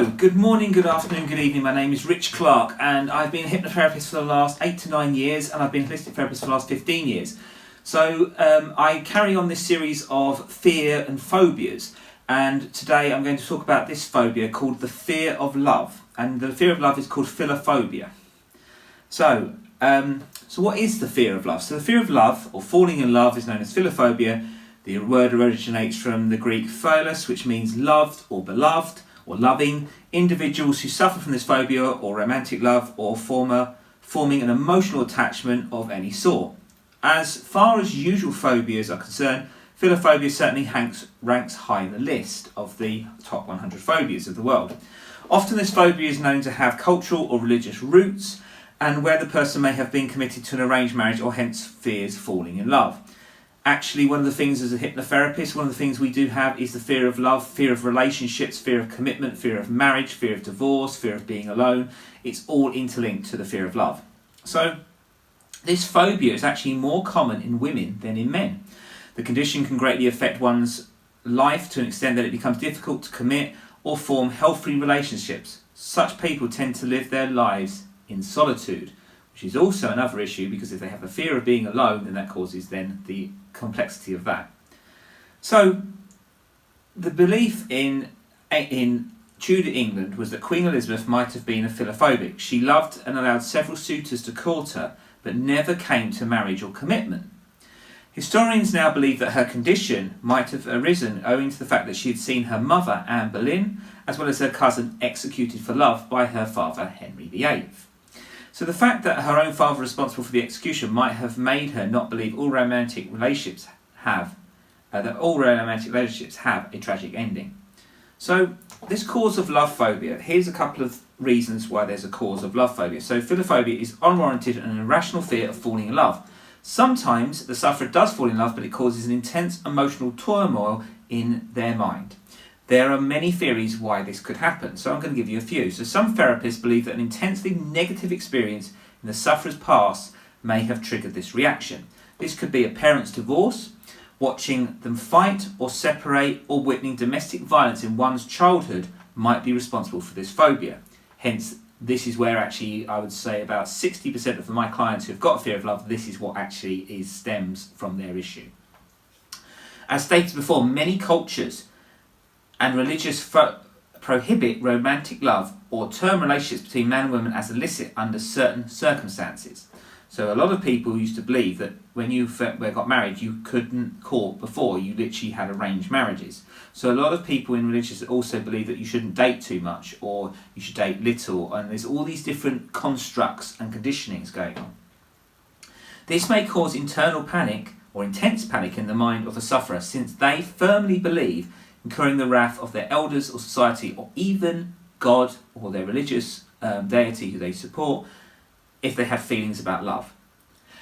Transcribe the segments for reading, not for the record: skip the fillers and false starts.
So, good morning, good afternoon, good evening. My name is Rich Clark and I've been a hypnotherapist for the last 8 to 9 years and I've been a holistic therapist for the last 15 years. So, I carry on this series of fear and phobias, and today I'm going to talk about this phobia called the fear of love, and the fear of love is called philophobia. So what is the fear of love? So the fear of love, or falling in love, is known as philophobia. The word originates from the Greek philos, which means loved or beloved or loving. Individuals who suffer from this phobia or romantic love or forming an emotional attachment of any sort. As far as usual phobias are concerned, philophobia certainly ranks high in the list of the top 100 phobias of the world. Often this phobia is known to have cultural or religious roots, and where the person may have been committed to an arranged marriage or hence fears falling in love. Actually, one of the things as a hypnotherapist, one of the things we do have is the fear of love, fear of relationships, fear of commitment, fear of marriage, fear of divorce, fear of being alone. It's all interlinked to the fear of love. So this phobia is actually more common in women than in men. The condition can greatly affect one's life to an extent that it becomes difficult to commit or form healthy relationships. Such people tend to live their lives in solitude, which is also another issue, because if they have a fear of being alone, then that causes then the complexity of that. So the belief in Tudor England was that Queen Elizabeth might have been a philophobic. She loved and allowed several suitors to court her, but never came to marriage or commitment. Historians now believe that her condition might have arisen owing to the fact that she had seen her mother, Anne Boleyn, as well as her cousin, executed for love by her father, Henry VIII. So the fact that her own father was responsible for the execution might have made her not believe all romantic relationships have a tragic ending. So this cause of love phobia, here's a couple of reasons why there's a cause of love phobia. So philophobia is unwarranted and an irrational fear of falling in love. Sometimes the sufferer does fall in love, but it causes an intense emotional turmoil in their mind. There are many theories why this could happen, so I'm going to give you a few. So some therapists believe that an intensely negative experience in the sufferer's past may have triggered this reaction. This could be a parent's divorce, watching them fight or separate, or witnessing domestic violence in one's childhood might be responsible for this phobia. Hence, this is where actually I would say about 60% of my clients who've got a fear of love, this is what actually stems from their issue. As stated before, many cultures and religious prohibit romantic love or term relationships between man and woman as illicit under certain circumstances. So a lot of people used to believe that when you got married, you couldn't court before, you literally had arranged marriages. So a lot of people in religions also believe that you shouldn't date too much, or you should date little, and there's all these different constructs and conditionings going on. This may cause internal panic or intense panic in the mind of the sufferer, since they firmly believe incurring the wrath of their elders or society, or even God or their religious deity who they support, if they have feelings about love.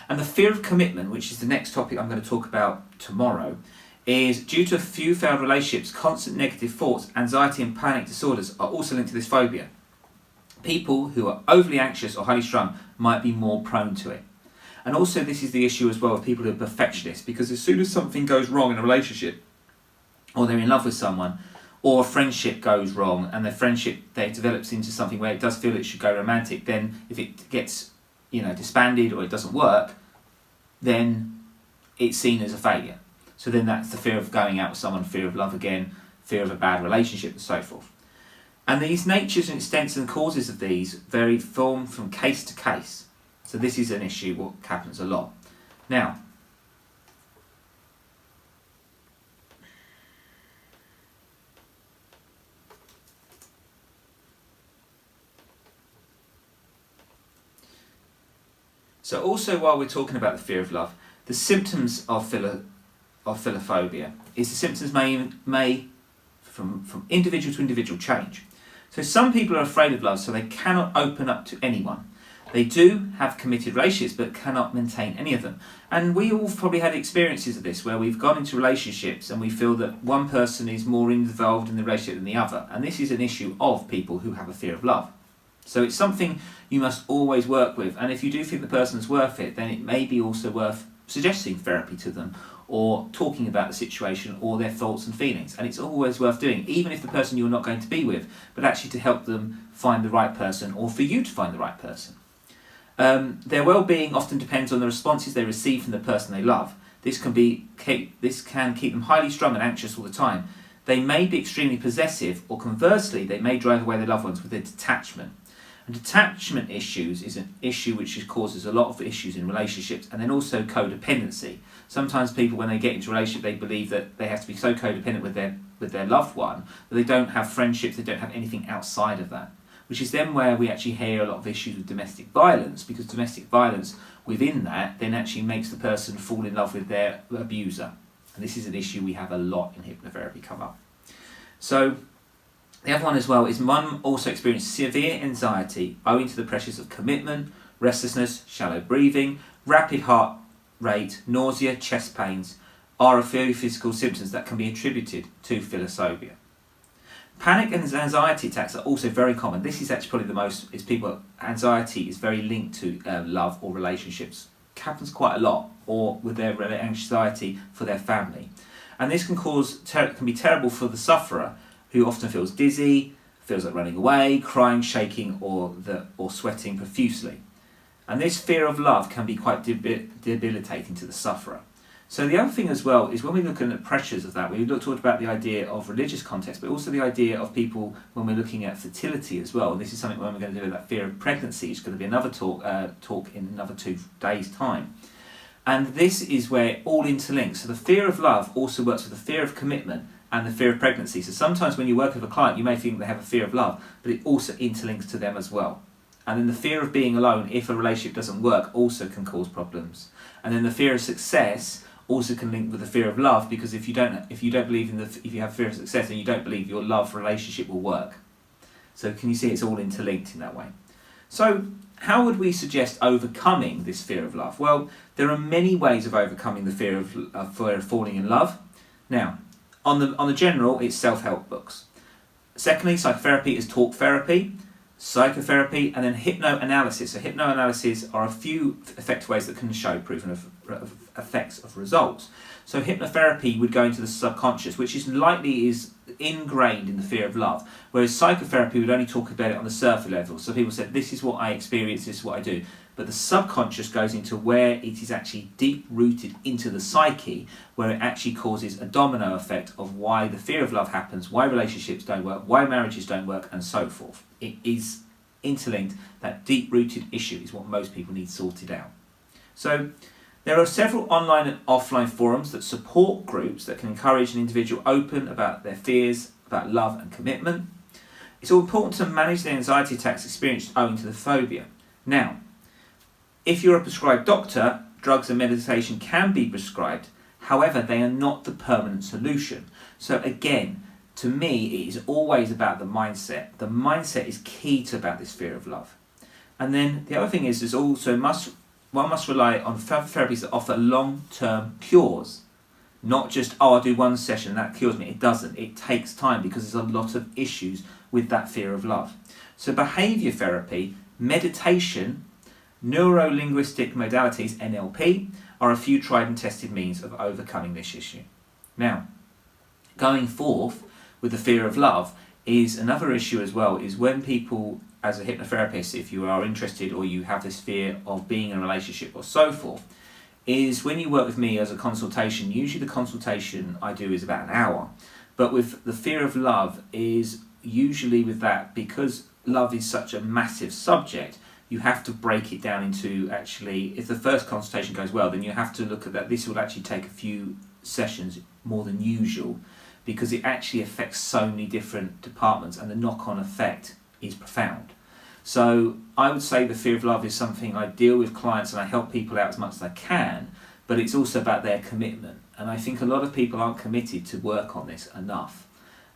And the fear of commitment, which is the next topic I'm going to talk about tomorrow, is due to a few failed relationships, constant negative thoughts, anxiety and panic disorders are also linked to this phobia. People who are overly anxious or highly strung might be more prone to it. And also this is the issue as well with people who are perfectionists, because as soon as something goes wrong in a relationship, or they're in love with someone, or a friendship goes wrong and their friendship develops into something where it does feel it should go romantic, then if it gets disbanded or it doesn't work, then it's seen as a failure. So then that's the fear of going out with someone, fear of love again, fear of a bad relationship and so forth. And these natures and extents and causes of these vary from case to case. So this is an issue what happens a lot. Now, so also while we're talking about the fear of love, the symptoms of philophobia is the symptoms may from individual to individual change. So some people are afraid of love, so they cannot open up to anyone. They do have committed relationships, but cannot maintain any of them. And we all probably had experiences of this, where we've gone into relationships and we feel that one person is more involved in the relationship than the other. And this is an issue of people who have a fear of love. So it's something you must always work with. And if you do think the person's worth it, then it may be also worth suggesting therapy to them, or talking about the situation or their thoughts and feelings. And it's always worth doing, even if the person you're not going to be with, but actually to help them find the right person or for you to find the right person. Their well-being often depends on the responses they receive from the person they love. This can keep them highly strung and anxious all the time. They may be extremely possessive, or conversely, they may drive away their loved ones with their detachment. And detachment issues is an issue which causes a lot of issues in relationships, and then also codependency. Sometimes people, when they get into a relationship, they believe that they have to be so codependent with their loved one that they don't have friendships, they don't have anything outside of that. Which is then where we actually hear a lot of issues with domestic violence, because domestic violence within that then actually makes the person fall in love with their abuser. And this is an issue we have a lot in hypnotherapy come up. So the other one as well is mum also experienced severe anxiety owing to the pressures of commitment, restlessness, shallow breathing, rapid heart rate, nausea, chest pains are a few physical symptoms that can be attributed to philophobia. Panic and anxiety attacks are also very common. This is actually probably the most, anxiety is very linked to love or relationships. It happens quite a lot, or with their anxiety for their family. And this can be terrible for the sufferer, who often feels dizzy, feels like running away, crying, shaking, or sweating profusely. And this fear of love can be quite debilitating to the sufferer. So the other thing as well is when we're looking at pressures of that, we talked about the idea of religious context, but also the idea of people when we're looking at fertility as well. And this is something when we're going to do with that fear of pregnancy. It's going to be another talk in another 2 days' time. And this is where it all interlinks. So the fear of love also works with the fear of commitment and the fear of pregnancy. So sometimes when you work with a client, you may think they have a fear of love, but it also interlinks to them as well. And then the fear of being alone, if a relationship doesn't work, also can cause problems. And then the fear of success also can link with the fear of love, because if you have fear of success, then you don't believe your love relationship will work. So can you see it's all interlinked in that way? So how would we suggest overcoming this fear of love? Well, there are many ways of overcoming the fear of falling in love. Now, on the general, it's self-help books. Secondly, psychotherapy is talk therapy, psychotherapy, and then hypnoanalysis. So hypnoanalysis are a few effective ways that can show proven effects of results. So hypnotherapy would go into the subconscious, which is ingrained in the fear of love, whereas psychotherapy would only talk about it on the surface level. So people said, this is what I experience, this is what I do. But the subconscious goes into where it is actually deep rooted into the psyche, where it actually causes a domino effect of why the fear of love happens, why relationships don't work, why marriages don't work, and so forth. It is interlinked. That deep rooted issue is what most people need sorted out. So there are several online and offline forums that support groups that can encourage an individual open about their fears about love and commitment. It's all important to manage the anxiety attacks experienced owing to the phobia. Now, if you're a prescribed doctor, drugs and medication can be prescribed. However, they are not the permanent solution. So again, to me, it is always about the mindset. The mindset is key to about this fear of love. And then the other thing is also one must rely on therapies that offer long-term cures. Not just, I'll do one session and that cures me. It doesn't. It takes time because there's a lot of issues with that fear of love. So behaviour therapy, meditation, neuro-linguistic modalities, NLP, are a few tried and tested means of overcoming this issue. Now, going forth with the fear of love is another issue as well, is when people, as a hypnotherapist, if you are interested or you have this fear of being in a relationship or so forth, is when you work with me as a consultation, usually the consultation I do is about an hour. But with the fear of love is usually with that, because love is such a massive subject, you have to break it down into actually, if the first consultation goes well, then you have to look at that. This will actually take a few sessions more than usual, because it actually affects so many different departments and the knock-on effect is profound. So I would say the fear of love is something I deal with clients and I help people out as much as I can, but it's also about their commitment. And I think a lot of people aren't committed to work on this enough.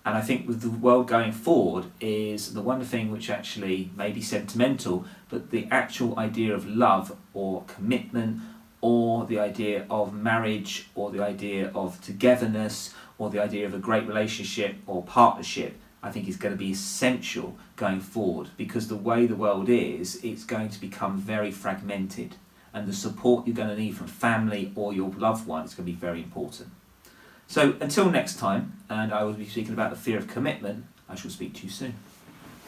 And I think with the world going forward is the one thing which actually may be sentimental, but the actual idea of love or commitment, or the idea of marriage, or the idea of togetherness, or the idea of a great relationship or partnership, I think is going to be essential going forward, because the way the world is, it's going to become very fragmented. and the support you're going to need from family or your loved one is going to be very important. So until next time, and I will be speaking about the fear of commitment, I shall speak to you soon.